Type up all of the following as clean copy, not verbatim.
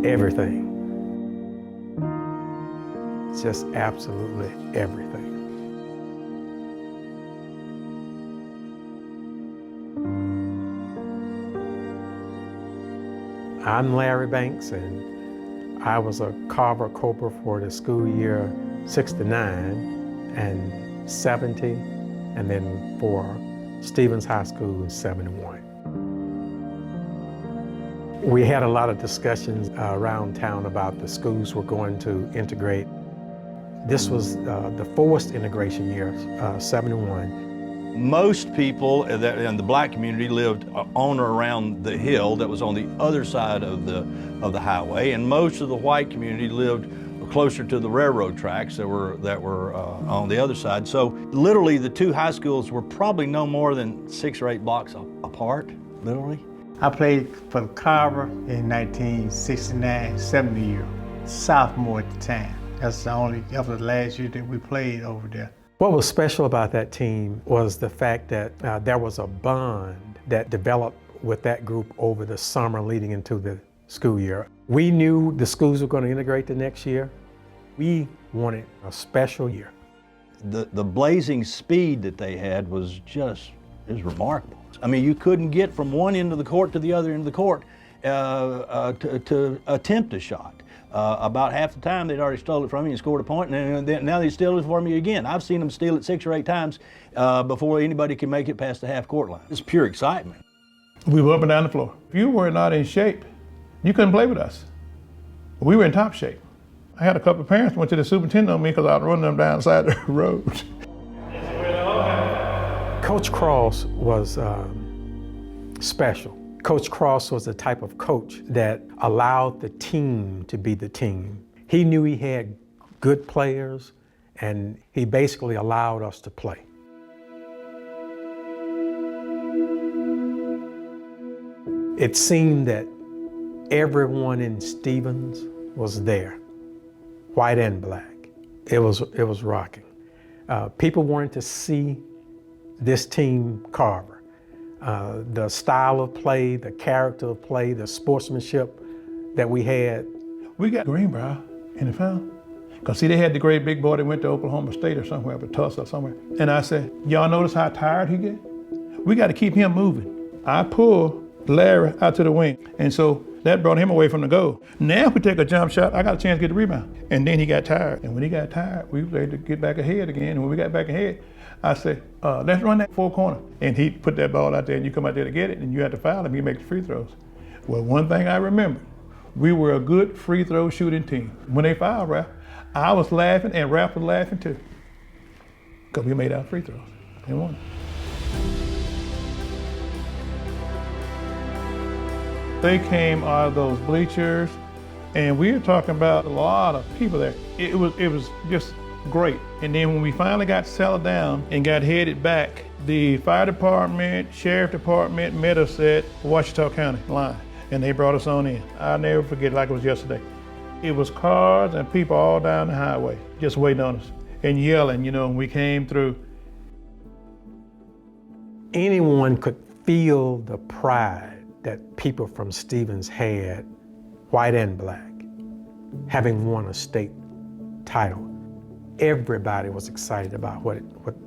everything. Just absolutely everything. I'm Larry Banks, and I was a Carver Cobra for the school year 69 and 70, and then for Stevens High School in 71. We had a lot of discussions around town about the schools were going to integrate. This was the forced integration year, 71. Most people in the black community lived on or around the hill that was on the other side of the highway, and most of the white community lived closer to the railroad tracks that were on the other side. So literally the two high schools were probably no more than 6 or 8 blocks apart, literally. I played for Carver in 1969, 70 year, sophomore at the time. That was the last year that we played over there. What was special about that team was the fact that there was a bond that developed with that group over the summer leading into the school year. We knew the schools were going to integrate the next year. We wanted a special year. The blazing speed that they had was remarkable. I mean, you couldn't get from one end of the court to the other end of the court to attempt a shot. About half the time they'd already stole it from you and scored a point, and then now they steal it from you again. I've seen them steal it 6 or 8 times before anybody can make it past the half-court line. It's pure excitement. We were up and down the floor. If you were not in shape, you couldn't play with us. We were in top shape. I had a couple of parents went to the superintendent on me because I was running them down the side of the road. Coach Cross was special. Coach Cross was the type of coach that allowed the team to be the team. He knew he had good players, and he basically allowed us to play. It seemed that everyone in Stevens was there, white and black. It was rocking. People wanted to see this team Carver. The style of play, the character of play, the sportsmanship that we had. We got Greenbrier in the final. Because see, they had the great big boy that went to Oklahoma State or somewhere, but Tulsa or somewhere. And I said, y'all notice how tired he get? We got to keep him moving. I pulled Larry out to the wing. And so that brought him away from the goal. Now if we take a jump shot, I got a chance to get the rebound. And then he got tired. And when he got tired, we were able to get back ahead again. And when we got back ahead, I said, let's run that 4 corner. And he put that ball out there, and you come out there to get it, and you had to foul him, you make the free throws. Well, one thing I remember, we were a good free throw shooting team. When they fouled Ralph, I was laughing, and Ralph was laughing too, because we made our free throws and won. They came out of those bleachers, and we were talking about a lot of people there. It was just great. And then when we finally got settled down and got headed back, the fire department, sheriff department met us at Ouachita County line, and they brought us on in. I'll never forget it like it was yesterday. It was cars and people all down the highway just waiting on us and yelling, when we came through. Anyone could feel the pride that people from Stevens had, white and black, having won a state title. Everybody was excited about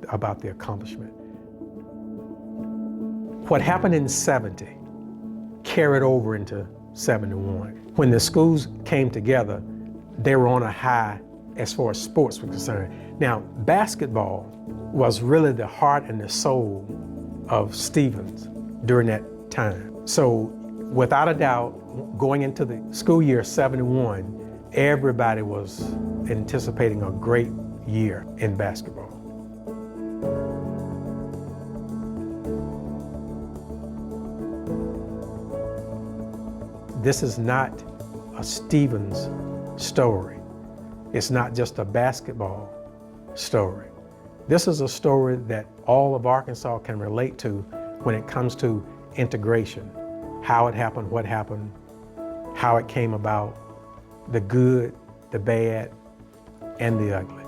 about the accomplishment. What happened in 70 carried over into 71. When the schools came together, they were on a high as far as sports were concerned. Now, basketball was really the heart and the soul of Stevens during that time. So, without a doubt, going into the school year 71, everybody was anticipating a great year in basketball. This is not a Stevens story. It's not just a basketball story. This is a story that all of Arkansas can relate to when it comes to integration. How it happened, what happened, how it came about, the good, the bad, and the ugly.